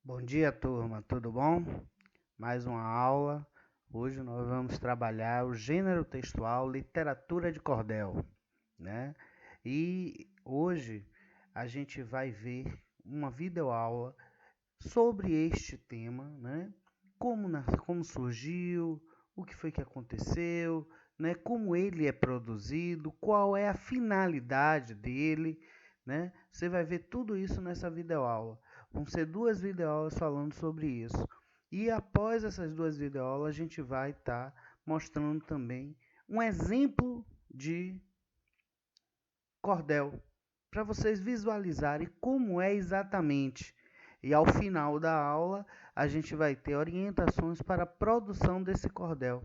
Bom dia, turma, tudo bom? Mais uma aula. Hoje nós vamos trabalhar o gênero textual literatura de cordel, né? E hoje a gente vai ver uma videoaula sobre este tema, né? Como surgiu, o que foi que aconteceu, né? Como ele é produzido, qual é a finalidade dele, né? Você vai ver tudo isso nessa videoaula. Vão ser duas videoaulas falando sobre isso. E após essas duas videoaulas, a gente vai estar mostrando também um exemplo de cordel, para vocês visualizarem como é exatamente. E ao final da aula, a gente vai ter orientações para a produção desse cordel,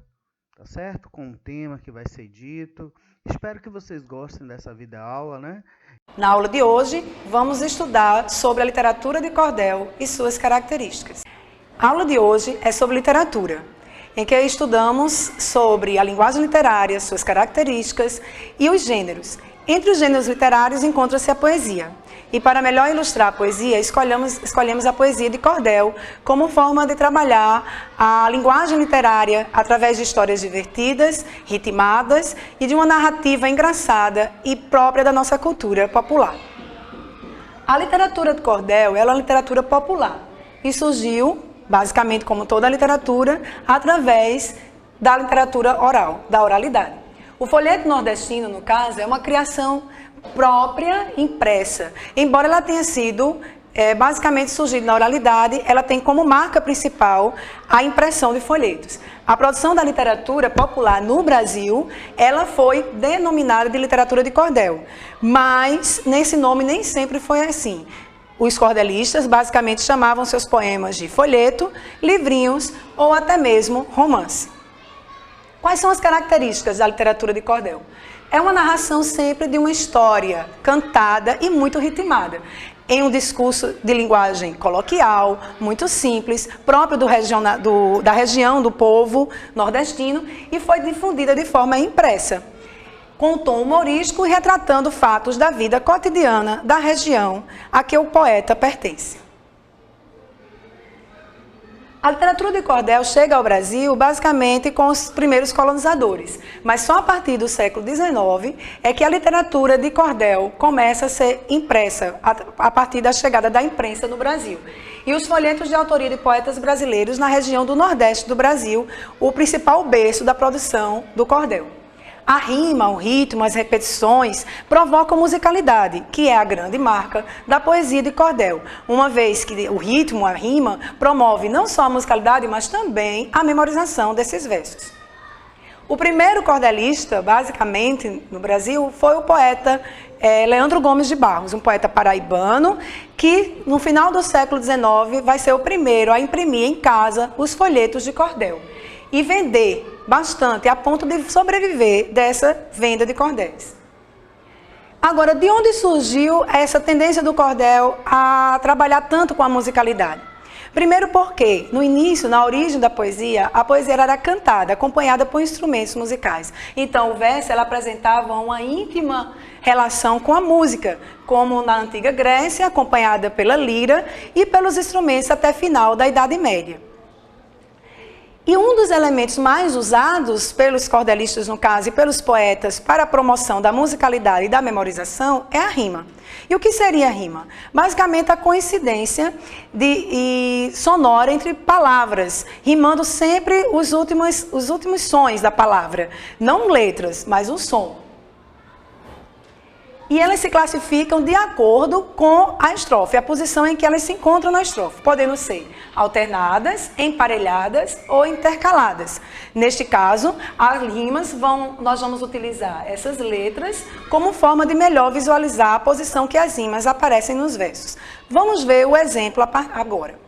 tá certo? Com o tema que vai ser dito. Espero que vocês gostem dessa videoaula, né? Na aula de hoje, vamos estudar sobre a literatura de cordel e suas características. A aula de hoje é sobre literatura, em que estudamos sobre a linguagem literária, suas características e os gêneros. Entre os gêneros literários encontra-se a poesia. E para melhor ilustrar a poesia, escolhemos a poesia de cordel como forma de trabalhar a linguagem literária através de histórias divertidas, ritmadas e de uma narrativa engraçada e própria da nossa cultura popular. A literatura de cordel é uma literatura popular e surgiu, basicamente como toda a literatura, através da literatura oral, da oralidade. O folheto nordestino, no caso, é uma criação própria impressa. Embora ela tenha sido basicamente surgido na oralidade, ela tem como marca principal a impressão de folhetos. A produção da literatura popular no Brasil, ela foi denominada de literatura de cordel, mas nesse nome nem sempre foi assim. Os cordelistas basicamente chamavam seus poemas de folheto, livrinhos ou até mesmo romance. Quais são as características da literatura de cordel? É uma narração sempre de uma história cantada e muito ritmada, em um discurso de linguagem coloquial, muito simples, próprio da região do povo nordestino e foi difundida de forma impressa, com um tom humorístico e retratando fatos da vida cotidiana da região a que o poeta pertence. A literatura de cordel chega ao Brasil basicamente com os primeiros colonizadores, mas só a partir do século XIX é que a literatura de cordel começa a ser impressa, a partir da chegada da imprensa no Brasil. E os folhetos de autoria de poetas brasileiros na região do Nordeste do Brasil, o principal berço da produção do cordel. A rima, o ritmo, as repetições provocam musicalidade, que é a grande marca da poesia de cordel, uma vez que o ritmo, a rima, promove não só a musicalidade, mas também a memorização desses versos. O primeiro cordelista, basicamente, no Brasil, foi o poeta Leandro Gomes de Barros, um poeta paraibano, que no final do século XIX vai ser o primeiro a imprimir em casa os folhetos de cordel e vender bastante, a ponto de sobreviver dessa venda de cordéis. Agora, de onde surgiu essa tendência do cordel a trabalhar tanto com a musicalidade? Primeiro porque, no início, na origem da poesia, a poesia era cantada, acompanhada por instrumentos musicais. Então, o verso ela apresentava uma íntima relação com a música, como na antiga Grécia, acompanhada pela lira e pelos instrumentos até final da Idade Média. E um dos elementos mais usados pelos cordelistas, no caso, e pelos poetas para a promoção da musicalidade e da memorização é a rima. E o que seria a rima? Basicamente a coincidência sonora entre palavras, rimando sempre os últimos sons da palavra. Não letras, mas o som. E elas se classificam de acordo com a estrofe, a posição em que elas se encontram na estrofe, podendo ser alternadas, emparelhadas ou intercaladas. Neste caso, as rimas nós vamos utilizar essas letras como forma de melhor visualizar a posição que as rimas aparecem nos versos. Vamos ver o exemplo agora.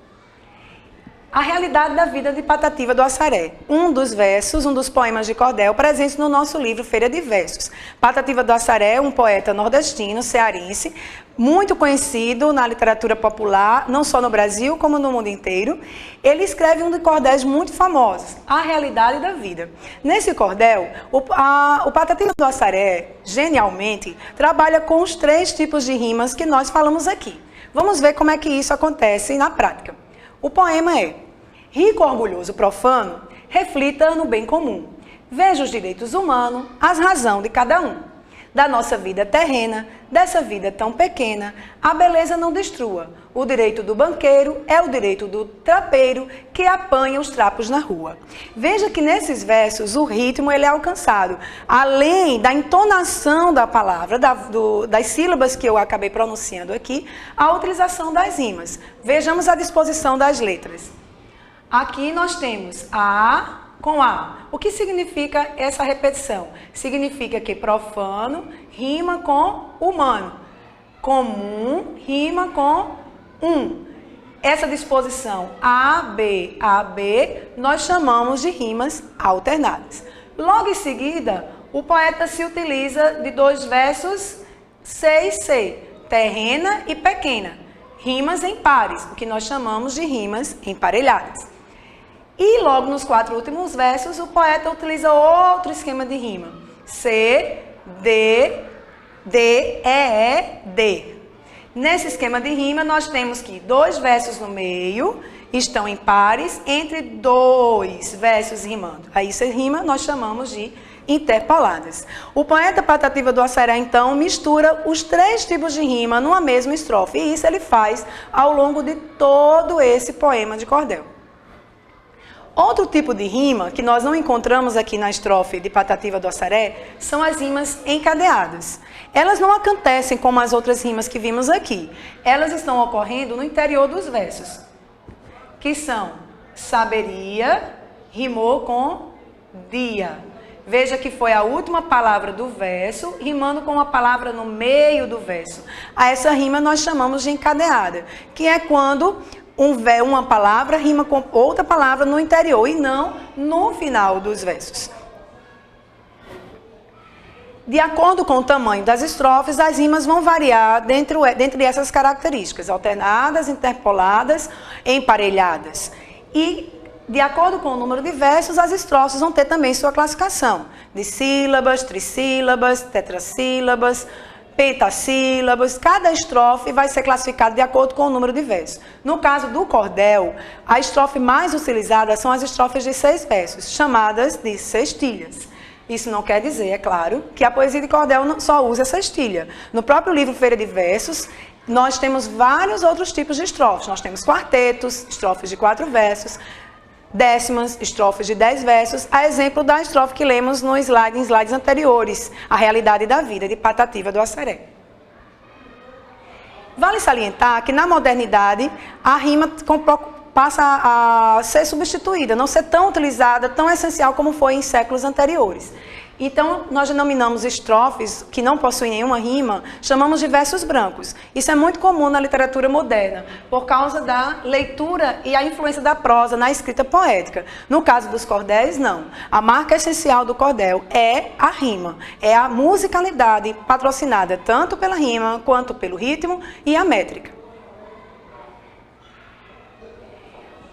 A realidade da vida de Patativa do Assaré, um dos poemas de cordel presentes no nosso livro Feira de Versos. Patativa do Assaré é um poeta nordestino, cearense, muito conhecido na literatura popular, não só no Brasil, como no mundo inteiro. Ele escreve um de cordéis muito famosos, A Realidade da Vida. Nesse cordel, o Patativa do Assaré, genialmente, trabalha com os 3 tipos de rimas que nós falamos aqui. Vamos ver como é que isso acontece na prática. O poema é: rico, orgulhoso, profano, reflita no bem comum. Veja os direitos humanos, as razões de cada um. Da nossa vida terrena, dessa vida tão pequena, a beleza não destrua. O direito do banqueiro é o direito do trapeiro que apanha os trapos na rua. Veja que nesses versos o ritmo ele é alcançado. Além da entonação da palavra, das sílabas que eu acabei pronunciando aqui, a utilização das rimas. Vejamos a disposição das letras. Aqui nós temos A com A. O que significa essa repetição? Significa que profano rima com humano. Comum rima com Essa disposição A, B, nós chamamos de rimas alternadas. Logo em seguida, o poeta se utiliza de dois versos C e C, terrena e pequena, rimas em pares, o que nós chamamos de rimas emparelhadas. E logo nos 4 últimos versos, o poeta utiliza outro esquema de rima. C, D, E, D. Nesse esquema de rima, nós temos que 2 versos no meio estão em pares entre 2 versos rimando. Aí essa rima nós chamamos de interpoladas. O poeta Patativa do Asseré, então, mistura os 3 tipos de rima numa mesma estrofe. E isso ele faz ao longo de todo esse poema de cordel. Outro tipo de rima que nós não encontramos aqui na estrofe de Patativa do Asseré são as rimas encadeadas. Elas não acontecem como as outras rimas que vimos aqui. Elas estão ocorrendo no interior dos versos, que são saberia, rimou com dia. Veja que foi a última palavra do verso, rimando com uma palavra no meio do verso. A essa rima nós chamamos de encadeada, que é quando uma palavra rima com outra palavra no interior e não no final dos versos. De acordo com o tamanho das estrofes, as rimas vão variar dentre essas características, alternadas, interpoladas, emparelhadas. E, de acordo com o número de versos, as estrofes vão ter também sua classificação, de sílabas, trissílabas, tetrassílabas, pentassílabos. Cada estrofe vai ser classificada de acordo com o número de versos. No caso do cordel, a estrofe mais utilizada são as estrofes de 6 versos, chamadas de sextilhas. Isso não quer dizer, é claro, que a poesia de cordel só usa sextilha. No próprio livro Feira de Versos, nós temos vários outros tipos de estrofes. Nós temos quartetos, estrofes de 4 versos, décimas, estrofes de 10 versos, a exemplo da estrofe que lemos em slides anteriores, A Realidade da Vida, de Patativa do Asseré. Vale salientar que na modernidade a rima passa a ser substituída, não ser tão utilizada, tão essencial como foi em séculos anteriores. Então, nós denominamos estrofes que não possuem nenhuma rima, chamamos de versos brancos. Isso é muito comum na literatura moderna, por causa da leitura e a influência da prosa na escrita poética. No caso dos cordéis, não. A marca essencial do cordel é a rima, é a musicalidade patrocinada tanto pela rima quanto pelo ritmo e a métrica.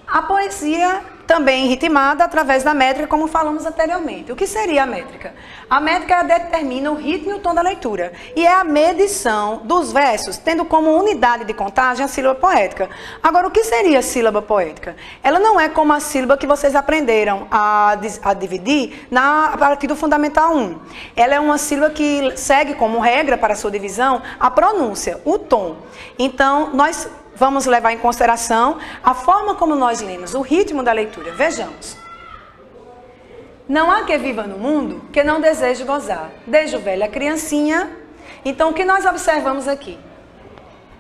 A poesia também ritmada através da métrica, como falamos anteriormente. O que seria a métrica? A métrica determina o ritmo e o tom da leitura. E é a medição dos versos, tendo como unidade de contagem a sílaba poética. Agora, o que seria a sílaba poética? Ela não é como a sílaba que vocês aprenderam a dividir a partir do Fundamental 1. Ela é uma sílaba que segue como regra para a sua divisão a pronúncia, o tom. Então, nós vamos levar em consideração a forma como nós lemos, o ritmo da leitura. Vejamos. Não há que viva no mundo que não deseje gozar, desde o velho a criancinha. Então, o que nós observamos aqui?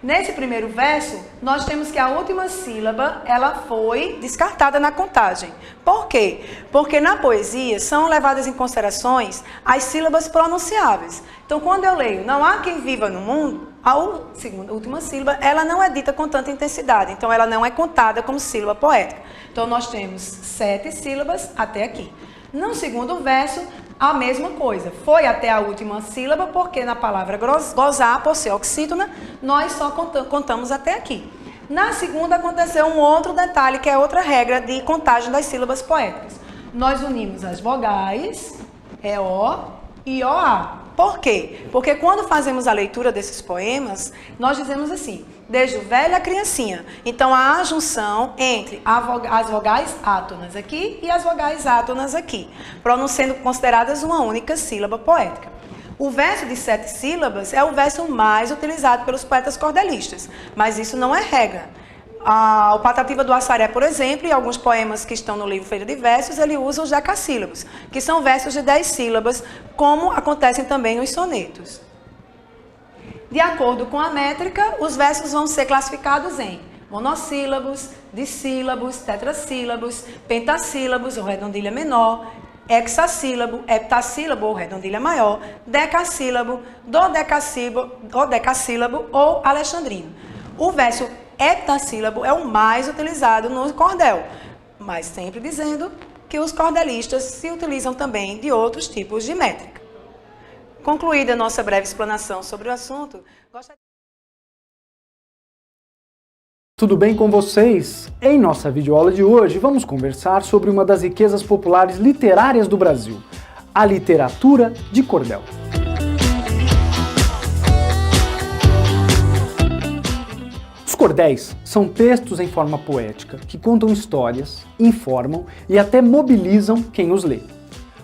Nesse primeiro verso, nós temos que a última sílaba, ela foi descartada na contagem. Por quê? Porque na poesia são levadas em considerações as sílabas pronunciáveis. Então, quando eu leio, não há quem viva no mundo, a última sílaba, ela não é dita com tanta intensidade. Então, ela não é contada como sílaba poética. Então, nós temos 7 sílabas até aqui. No segundo verso, a mesma coisa. Foi até a última sílaba, porque na palavra gozar, por ser oxítona, nós só contamos até aqui. Na segunda, aconteceu um outro detalhe, que é outra regra de contagem das sílabas poéticas. Nós unimos as vogais, EO e OA. Por quê? Porque quando fazemos a leitura desses poemas, nós dizemos assim, desde o velho à criancinha. Então, há a junção entre as vogais átonas aqui e as vogais átonas aqui, sendo consideradas uma única sílaba poética. O verso de 7 sílabas é o verso mais utilizado pelos poetas cordelistas, mas isso não é regra. O Patativa do Assaré, por exemplo, e alguns poemas que estão no livro Feira de Versos, ele usa os decassílabos, que são versos de 10 sílabas, como acontecem também nos sonetos. De acordo com a métrica, os versos vão ser classificados em monossílabos, dissílabos, tetrassílabos, pentassílabos, ou redondilha menor, hexassílabo, heptassílabo, ou redondilha maior, decassílabo, dodecassílabo ou alexandrino. O verso heptassílabo é o mais utilizado no cordel, mas sempre dizendo que os cordelistas se utilizam também de outros tipos de métrica. Concluída a nossa breve explanação sobre o assunto, gostaria... Tudo bem com vocês? Em nossa videoaula de hoje, vamos conversar sobre uma das riquezas populares literárias do Brasil, a literatura de cordel. Os cordéis são textos em forma poética que contam histórias, informam e até mobilizam quem os lê.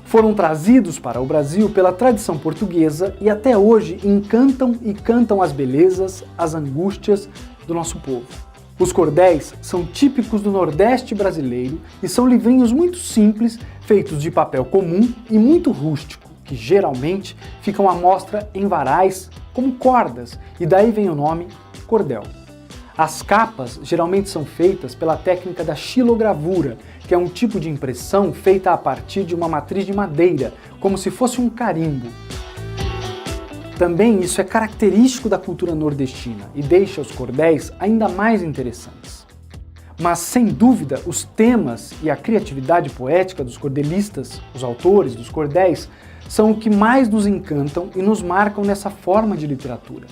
Foram trazidos para o Brasil pela tradição portuguesa e até hoje encantam e cantam as belezas, as angústias do nosso povo. Os cordéis são típicos do Nordeste brasileiro e são livrinhos muito simples, feitos de papel comum e muito rústico, que geralmente ficam à mostra em varais, como cordas, e daí vem o nome cordel. As capas geralmente são feitas pela técnica da xilogravura, que é um tipo de impressão feita a partir de uma matriz de madeira, como se fosse um carimbo. Também isso é característico da cultura nordestina e deixa os cordéis ainda mais interessantes. Mas, sem dúvida, os temas e a criatividade poética dos cordelistas, os autores dos cordéis, são o que mais nos encantam e nos marcam nessa forma de literatura.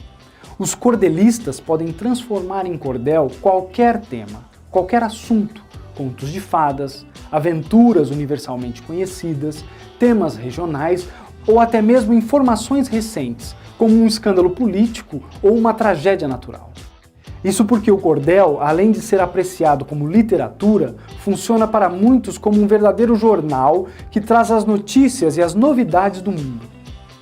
Os cordelistas podem transformar em cordel qualquer tema, qualquer assunto, contos de fadas, aventuras universalmente conhecidas, temas regionais ou até mesmo informações recentes, como um escândalo político ou uma tragédia natural. Isso porque o cordel, além de ser apreciado como literatura, funciona para muitos como um verdadeiro jornal que traz as notícias e as novidades do mundo.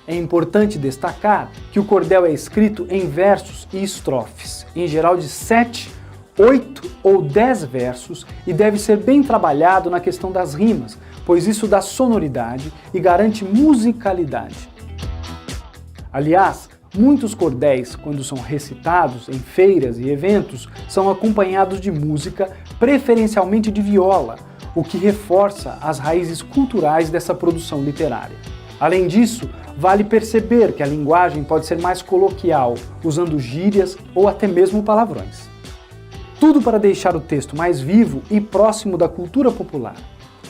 É importante destacar que o cordel é escrito em versos e estrofes, em geral de 7, 8 ou 10 versos, e deve ser bem trabalhado na questão das rimas, pois isso dá sonoridade e garante musicalidade. Aliás, muitos cordéis, quando são recitados em feiras e eventos, são acompanhados de música, preferencialmente de viola, o que reforça as raízes culturais dessa produção literária. Além disso, vale perceber que a linguagem pode ser mais coloquial, usando gírias ou até mesmo palavrões. Tudo para deixar o texto mais vivo e próximo da cultura popular.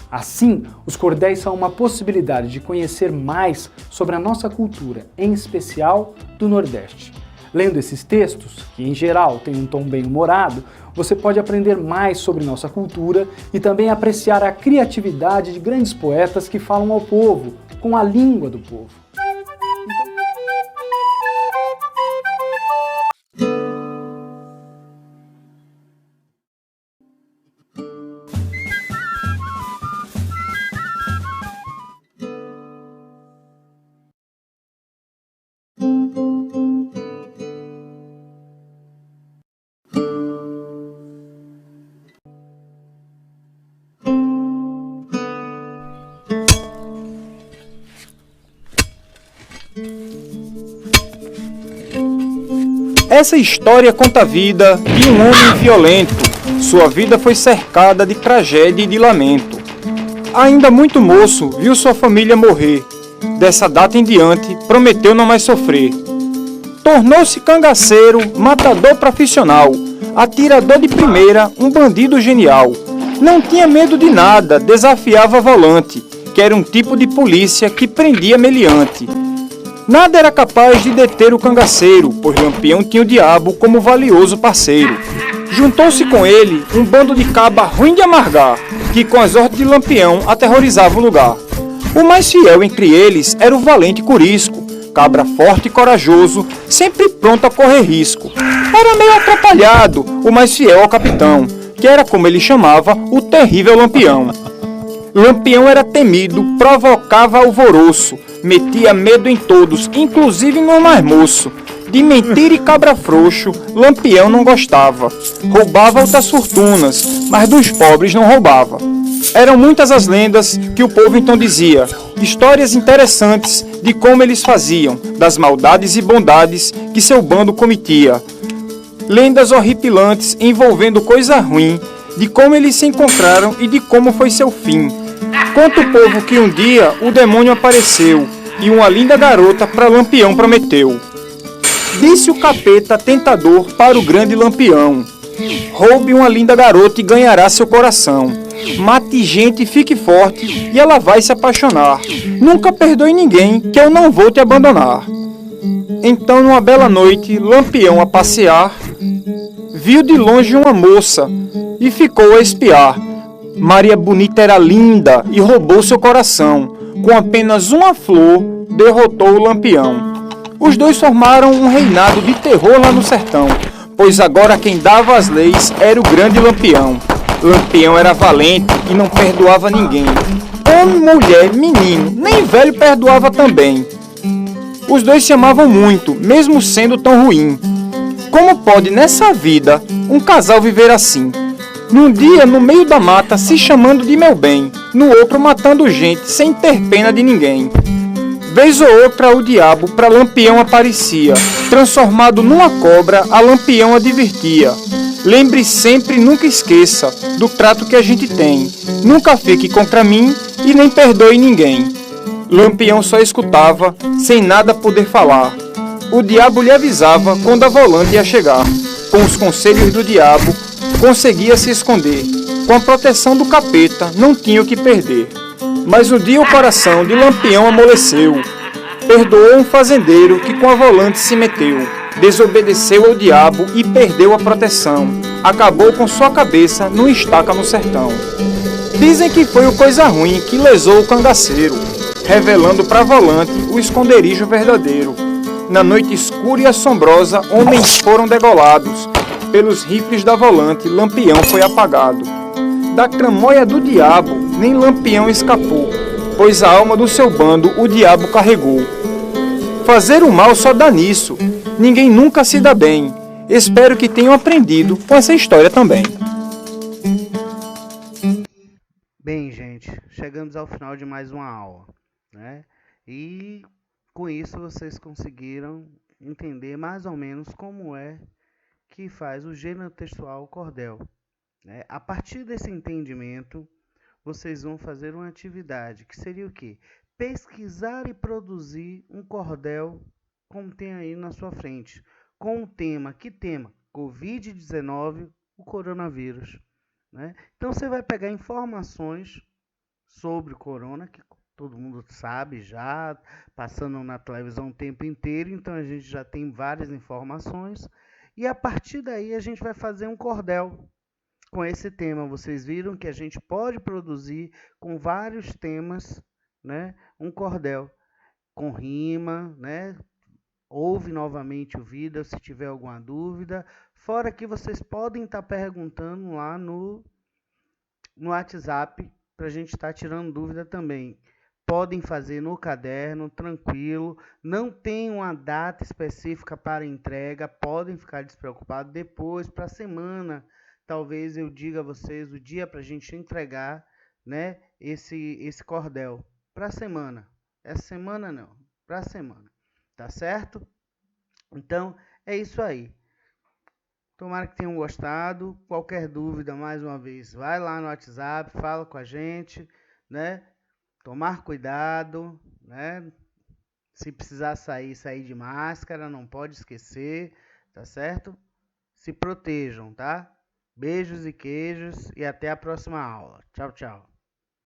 Assim, os cordéis são uma possibilidade de conhecer mais sobre a nossa cultura, em especial do Nordeste. Lendo esses textos, que em geral têm um tom bem humorado, você pode aprender mais sobre nossa cultura e também apreciar a criatividade de grandes poetas que falam ao povo, com a língua do povo. Essa história conta a vida de um homem violento. Sua vida foi cercada de tragédia e de lamento. Ainda muito moço, viu sua família morrer. Dessa data em diante, prometeu não mais sofrer. Tornou-se cangaceiro, matador profissional, atirador de primeira, um bandido genial. Não tinha medo de nada, desafiava volante, que era um tipo de polícia que prendia meliante. Nada era capaz de deter o cangaceiro, pois Lampião tinha o diabo como valioso parceiro. Juntou-se com ele um bando de caba ruim de amargar, que com as ordens de Lampião aterrorizava o lugar. O mais fiel entre eles era o valente Curisco, cabra forte e corajoso, sempre pronto a correr risco. Era meio atrapalhado, o mais fiel ao capitão, que era como ele chamava o terrível Lampião. Lampião era temido, provocava alvoroço, metia medo em todos, inclusive no mais moço. De mentira e cabra frouxo, Lampião não gostava. Roubava outras fortunas, mas dos pobres não roubava. Eram muitas as lendas que o povo então dizia, histórias interessantes de como eles faziam, das maldades e bondades que seu bando cometia. Lendas horripilantes envolvendo coisa ruim, de como eles se encontraram e de como foi seu fim. Conta o povo que um dia o demônio apareceu e uma linda garota para Lampião prometeu. Disse o capeta tentador para o grande Lampião: roube uma linda garota e ganhará seu coração. Mate gente e fique forte e ela vai se apaixonar. Nunca perdoe ninguém que eu não vou te abandonar. Então, numa bela noite, Lampião a passear, viu de longe uma moça e ficou a espiar. Maria Bonita era linda e roubou seu coração. Com apenas uma flor, derrotou o Lampião. Os dois formaram um reinado de terror lá no sertão, pois agora quem dava as leis era o grande Lampião. Lampião era valente e não perdoava ninguém. Homem, mulher, menino, nem velho perdoava também. Os dois se amavam muito, mesmo sendo tão ruim. Como pode nessa vida um casal viver assim? Num dia no meio da mata se chamando de meu bem, no outro matando gente sem ter pena de ninguém. Vez ou outra o diabo para Lampião aparecia, transformado numa cobra a Lampião advertia. Lembre sempre, nunca esqueça do trato que a gente tem. Nunca fique contra mim e nem perdoe ninguém. Lampião só escutava, sem nada poder falar. O diabo lhe avisava quando a volante ia chegar. Com os conselhos do diabo, conseguia se esconder. Com a proteção do capeta, não tinha o que perder. Mas um dia o coração de Lampião amoleceu. Perdoou um fazendeiro que com a volante se meteu. Desobedeceu ao diabo e perdeu a proteção. Acabou com sua cabeça numa estaca no sertão. Dizem que foi o coisa ruim que lesou o cangaceiro, revelando para volante o esconderijo verdadeiro. Na noite escura e assombrosa, homens foram degolados. Pelos rifles da volante, Lampião foi apagado. Da tramóia do diabo, nem Lampião escapou, pois a alma do seu bando o diabo carregou. Fazer o mal só dá nisso, ninguém nunca se dá bem. Espero que tenham aprendido com essa história também. Bem, gente, chegamos ao final de mais uma aula, né? E com isso vocês conseguiram entender mais ou menos como é que faz o gênero textual cordel, né? A partir desse entendimento, vocês vão fazer uma atividade que seria o quê? Pesquisar e produzir um cordel como tem aí na sua frente, com o tema, que tema? Covid-19, o coronavírus, né? Então você vai pegar informações sobre o corona, que todo mundo sabe já, passando na televisão o tempo inteiro, então a gente já tem várias informações, e a partir daí a gente vai fazer um cordel com esse tema. Vocês viram que a gente pode produzir com vários temas, né, um cordel com rima, né? Ouve novamente o vídeo se tiver alguma dúvida. Fora que vocês podem estar perguntando lá no WhatsApp para a gente estar tirando dúvida também. Podem fazer no caderno, tranquilo. Não tem uma data específica para entrega. Podem ficar despreocupados. Depois, para a semana, talvez eu diga a vocês o dia para a gente entregar, né, esse cordel. Para a semana. Essa semana não. Para a semana. Tá certo? Então, é isso aí. Tomara que tenham gostado. Qualquer dúvida, mais uma vez, vai lá no WhatsApp, fala com a gente, né? Tomar cuidado, né? Se precisar sair de máscara, não pode esquecer, tá certo? Se protejam, tá? Beijos e queijos e até a próxima aula. Tchau, tchau.